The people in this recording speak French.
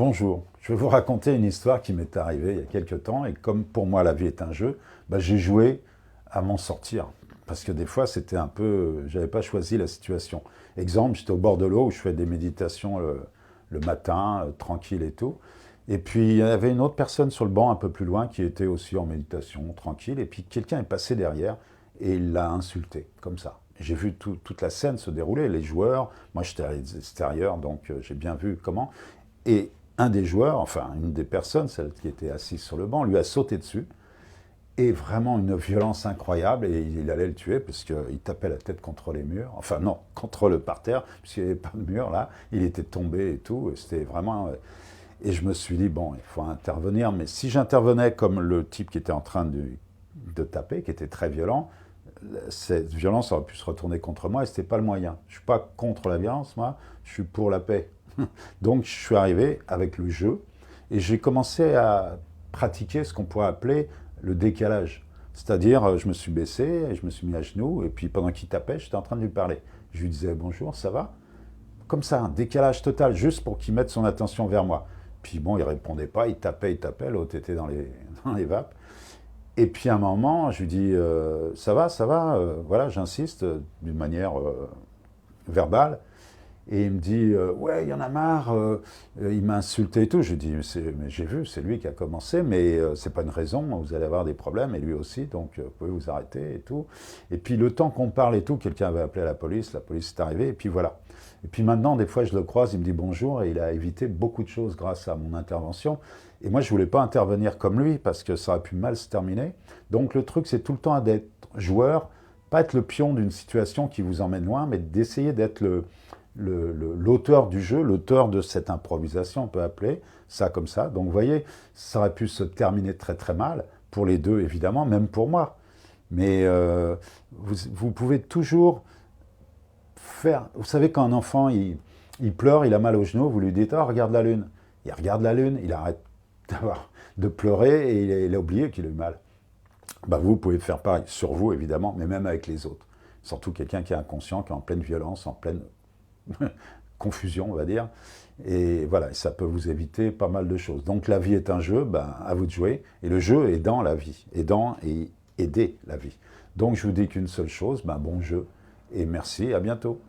Bonjour, je vais vous raconter une histoire qui m'est arrivée il y a quelques temps et comme pour moi la vie est un jeu, j'ai joué à m'en sortir. Parce que des fois c'était un peu, j'avais pas choisi la situation. Exemple, j'étais au bord de l'eau où je fais des méditations le matin, tranquille et tout. Et puis il y avait une autre personne sur le banc un peu plus loin qui était aussi en méditation, tranquille. Et puis quelqu'un est passé derrière et il l'a insulté, comme ça. J'ai vu toute la scène se dérouler, les joueurs, moi j'étais à l'extérieur, donc j'ai bien vu comment. Et un des joueurs, enfin une des personnes, celle qui était assise sur le banc, lui a sauté dessus. Et vraiment une violence incroyable, et il allait le tuer parce qu'il tapait la tête contre les murs, enfin non, contre le parterre, puisqu'il n'y avait pas de mur là, il était tombé et tout, et c'était vraiment... Et je me suis dit, bon, il faut intervenir, mais si j'intervenais comme le type qui était en train de taper, qui était très violent, cette violence aurait pu se retourner contre moi et ce n'était pas le moyen. Je ne suis pas contre la violence, moi, je suis pour la paix. Donc je suis arrivé avec le jeu et j'ai commencé à pratiquer ce qu'on pourrait appeler le décalage. C'est-à-dire, je me suis baissé, et je me suis mis à genoux, et puis pendant qu'il tapait, j'étais en train de lui parler. Je lui disais bonjour, ça va? Comme ça, un décalage total, juste pour qu'il mette son attention vers moi. Puis bon, il répondait pas, il tapait, l'autre était dans dans les vapes. Et puis à un moment, je lui dis ça va, voilà, j'insiste d'une manière verbale. Et il me dit ouais, il y en a marre, il m'a insulté et tout. Je lui dis mais j'ai vu, c'est lui qui a commencé, mais c'est pas une raison, vous allez avoir des problèmes, et lui aussi, donc vous pouvez vous arrêter et tout. Et puis le temps qu'on parle et tout, quelqu'un avait appelé la police est arrivée, et puis voilà. Et puis maintenant, des fois, je le croise, il me dit bonjour, et il a évité beaucoup de choses grâce à mon intervention. Et moi, je voulais pas intervenir comme lui, parce que ça aurait pu mal se terminer. Donc le truc, c'est tout le temps d'être joueur, pas être le pion d'une situation qui vous emmène loin, mais d'essayer d'être l'auteur du jeu, l'auteur de cette improvisation, on peut appeler ça comme ça. Donc vous voyez, ça aurait pu se terminer très très mal, pour les deux évidemment, même pour moi. Mais vous pouvez toujours faire... Vous savez, quand un enfant, il pleure, il a mal au genou, vous lui dites « Oh, regarde la lune ». Il regarde la lune, il arrête de pleurer et il a oublié qu'il a eu mal. Vous pouvez faire pareil, sur vous évidemment, mais même avec les autres. Surtout quelqu'un qui est inconscient, qui est en pleine violence, en pleine confusion, on va dire. Et voilà, ça peut vous éviter pas mal de choses. Donc la vie est un jeu, à vous de jouer. Et le jeu est dans la vie, et dans et aider la vie. Donc je vous dis qu'une seule chose, bon jeu, et merci, à bientôt.